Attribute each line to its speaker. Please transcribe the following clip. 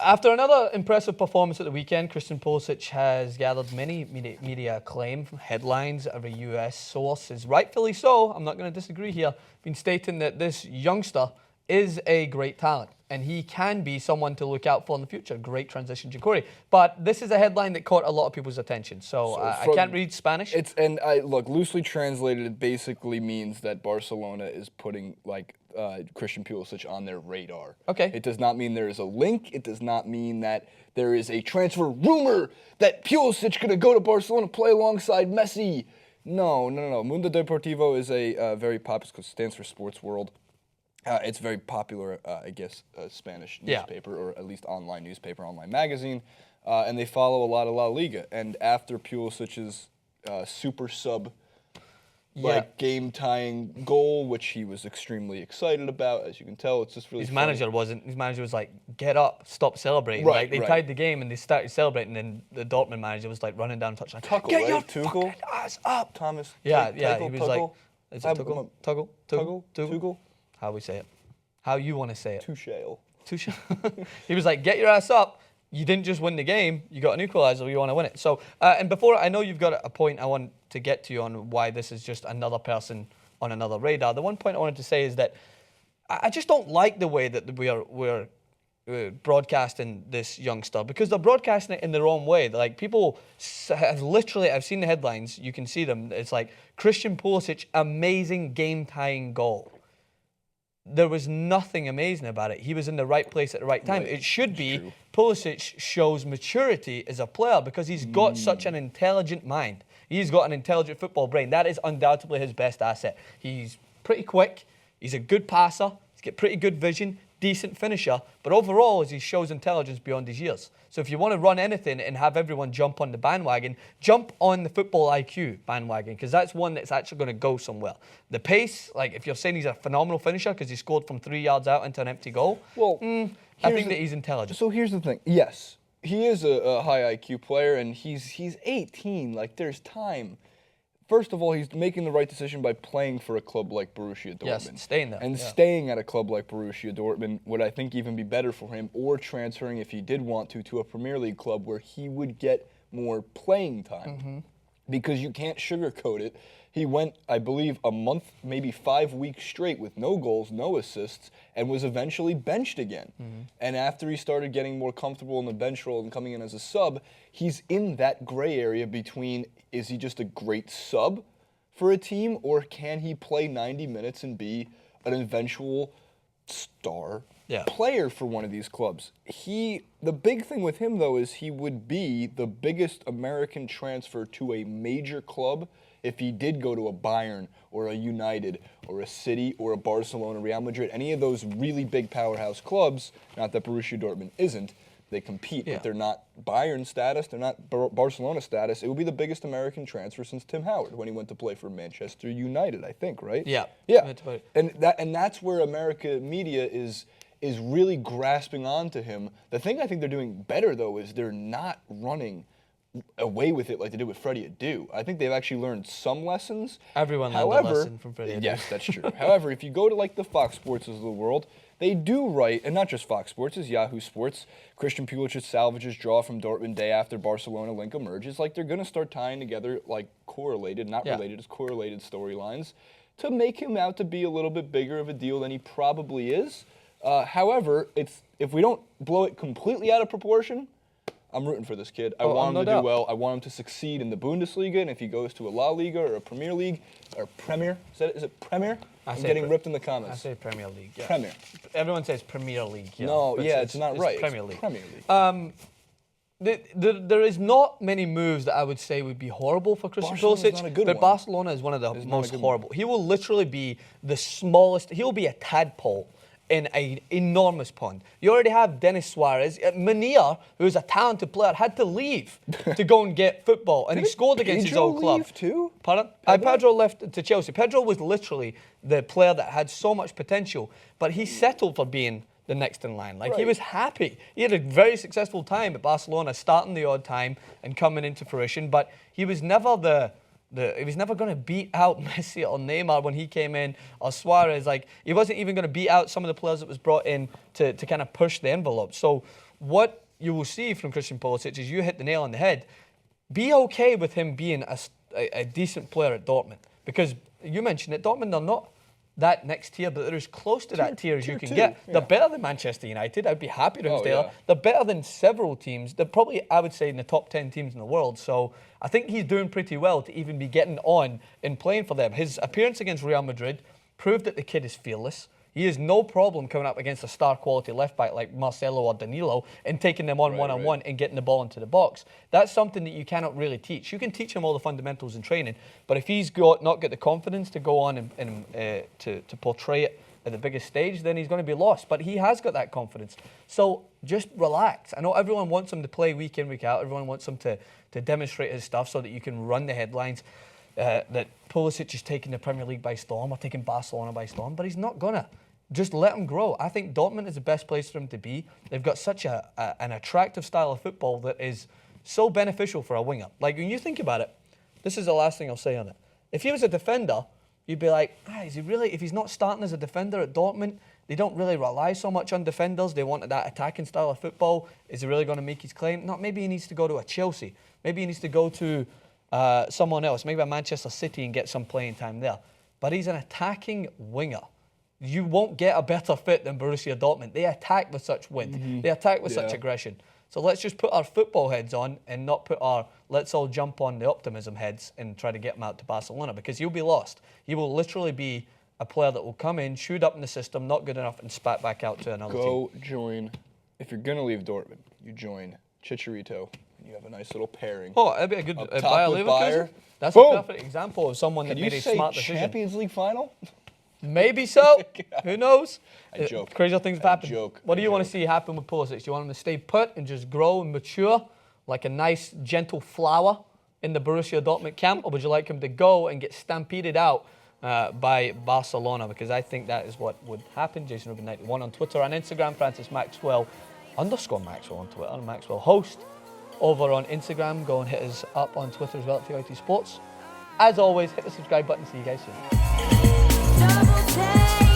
Speaker 1: After another impressive performance at the weekend, Christian Pulisic has gathered many media acclaim, headlines. Every US source is rightfully so, I'm not going to disagree here, been stating that this youngster is a great talent and he can be someone to look out for in the future. Great transition, Jacori. But this is a headline that caught a lot of people's attention. So I can't read Spanish.
Speaker 2: Look, loosely translated, it basically means that Barcelona is putting Christian Pulisic on their radar.
Speaker 1: Okay.
Speaker 2: It does not mean there is a link. It does not mean that there is a transfer rumor that Pulisic going to go to Barcelona, play alongside Messi. No. Mundo Deportivo is a very popular, stands for Sports World. It's very popular, Spanish newspaper, or at least online newspaper, online magazine, and they follow a lot of La Liga. And after Pulisic's super sub game-tying goal, which he was extremely excited about, as you can tell, it's just really
Speaker 1: His manager wasn't. His manager was like, get up, stop celebrating.
Speaker 2: Right,
Speaker 1: they tied the game and they started celebrating, and the Dortmund manager was like running down the touchline.
Speaker 2: Tuchel,
Speaker 1: get your
Speaker 2: Tuchel?
Speaker 1: fucking ass up.
Speaker 2: Thomas.
Speaker 1: Yeah,
Speaker 2: Tuchel,
Speaker 1: he was like, is it
Speaker 2: Tuchel?
Speaker 1: Tuchel? How we say it. How you want to say it.
Speaker 2: Tuchel.
Speaker 1: He was like, get your ass up. You didn't just win the game. You got an equalizer. You want to win it. So, and before, I know you've got a point I want to get to you on why this is just another person on another radar. The one point I wanted to say is that I just don't like the way that we're broadcasting this youngster, because they're broadcasting it in the wrong way. Like, people have literally, I've seen the headlines. You can see them. It's like, Christian Pulisic, amazing game-tying goal. There was nothing amazing about it. He was in the right place at the right time. It should be true. Pulisic shows maturity as a player because he's got such an intelligent mind. He's got an intelligent football brain. That is undoubtedly his best asset. He's pretty quick. He's a good passer. He's got pretty good vision, decent finisher. But overall, he shows intelligence beyond his years. So if you want to run anything and have everyone jump on the bandwagon, jump on the football IQ bandwagon, because that's one that's actually going to go somewhere. The pace, like if you're saying he's a phenomenal finisher because he scored from 3 yards out into an empty goal, I think that he's intelligent.
Speaker 2: So here's the thing. Yes, he is a high IQ player, and he's 18. Like, there's time. First of all, he's making the right decision by playing for a club like Borussia Dortmund.
Speaker 1: Yes, staying there.
Speaker 2: And staying at a club like Borussia Dortmund would, I think, even be better for him, or transferring, if he did want to a Premier League club where he would get more playing time. Because you can't sugarcoat it. He went, I believe, a month, maybe 5 weeks straight with no goals, no assists, and was eventually benched again. And after he started getting more comfortable in the bench role and coming in as a sub, he's in that gray area between, is he just a great sub for a team, or can he play 90 minutes and be an eventual star player for one of these clubs? The big thing with him, though, is he would be the biggest American transfer to a major club if he did go to a Bayern or a United or a City or a Barcelona, Real Madrid, any of those really big powerhouse clubs. Not that Borussia Dortmund isn't. They compete, but they're not Bayern status. They're not Barcelona status. It would be the biggest American transfer since Tim Howard when he went to play for Manchester United, I think, right?
Speaker 1: Yeah.
Speaker 2: And that's where America media is really grasping onto him. The thing I think they're doing better, though, is they're not running away with it like they did with Freddie Adu. I think they've actually learned some lessons.
Speaker 1: Everyone learned a lesson from Freddie Adu.
Speaker 2: Yes, that's true. However, if you go to like the Fox Sports of the world, they do write, and not just Fox Sports, it's Yahoo Sports, Christian Pulisic salvages draw from Dortmund day after Barcelona link emerges. Like, they're going to start tying together like correlated, not related, as correlated storylines to make him out to be a little bit bigger of a deal than he probably is. However, if we don't blow it completely out of proportion, I'm rooting for this kid. I want him to do well. I want him to succeed in the Bundesliga, and if he goes to a La Liga or a Premier League or Premier, is it Premier? I'm getting ripped in the comments.
Speaker 1: I say Premier League. Yeah.
Speaker 2: Premier.
Speaker 1: Everyone says Premier League. Yeah.
Speaker 2: No, it's not right.
Speaker 1: Premier League.
Speaker 2: Premier League.
Speaker 1: There is not many moves that I would say would be horrible for Christian Pulisic, but Barcelona is one of the most horrible. He will literally be the smallest. He will be a tadpole in an enormous pond. You already have Denis Suarez. Munir, who's a talented player, had to leave to go and get football, and he scored against his old club.
Speaker 2: Leave too?
Speaker 1: Pardon? Pedro left to Chelsea. Pedro was literally the player that had so much potential, but he settled for being the next in line. Like, he was happy. He had a very successful time at Barcelona, starting the odd time and coming into fruition, but he was never He was never going to beat out Messi or Neymar when he came in, or Suarez. Like, he wasn't even going to beat out some of the players that was brought in to kind of push the envelope. So what you will see from Christian Pulisic is you hit the nail on the head. Be okay with him being a decent player at Dortmund, because you mentioned it, Dortmund are not that next tier, but they're as close to that tier as you can get. They're better than Manchester United. I'd be happy to stay there. They're better than several teams. They're probably, I would say, in the top 10 teams in the world. So I think he's doing pretty well to even be getting on and playing for them. His appearance against Real Madrid proved that the kid is fearless. He has no problem coming up against a star quality left back like Marcelo or Danilo and taking them on one-on-one and getting the ball into the box. That's something that you cannot really teach. You can teach him all the fundamentals in training, but if he's not got the confidence to go on and to portray it at the biggest stage, then he's going to be lost. But he has got that confidence. So just relax. I know everyone wants him to play week in, week out. Everyone wants him to demonstrate his stuff so that you can run the headlines. That Pulisic is taking the Premier League by storm or taking Barcelona by storm, but he's not gonna. Just let him grow. I think Dortmund is the best place for him to be. They've got such an attractive style of football that is so beneficial for a winger. Like, when you think about it, this is the last thing I'll say on it. If he was a defender, you'd be like, is he really, if he's not starting as a defender at Dortmund, they don't really rely so much on defenders. They wanted that attacking style of football. Is he really going to make his claim? No, maybe he needs to go to a Chelsea. Maybe he needs to go to someone else, maybe a Manchester City, and get some playing time there. But he's an attacking winger. You won't get a better fit than Borussia Dortmund. They attack with such wind. They attack with such aggression. So let's just put our football heads on and not put our let's all jump on the optimism heads and try to get him out to Barcelona, because you'll be lost. You will literally be a player that will come in, shoot up in the system, not good enough, and spat back out to another team.
Speaker 2: Go join. If you're going to leave Dortmund, you join Chicharito. You have a nice little pairing.
Speaker 1: Oh, that'd be a good Bayer Leverkusen. That's
Speaker 2: Boom.
Speaker 1: A perfect example of someone that made a smart decision.
Speaker 2: Champions League final?
Speaker 1: Maybe so. Who knows?
Speaker 2: I joke.
Speaker 1: Crazy things have happened. What do you want to see happen with Pulisic? Do you want him to stay put and just grow and mature like a nice, gentle flower in the Borussia Dortmund camp? Or would you like him to go and get stampeded out by Barcelona? Because I think that is what would happen. Jason Rubin 91 on Twitter and Instagram. Francis Maxwell _Maxwell on Twitter. And Maxwell Host over on Instagram. Go and hit us up on Twitter as well at TIT Sports. As always, hit the subscribe button. See you guys soon.
Speaker 3: Double take.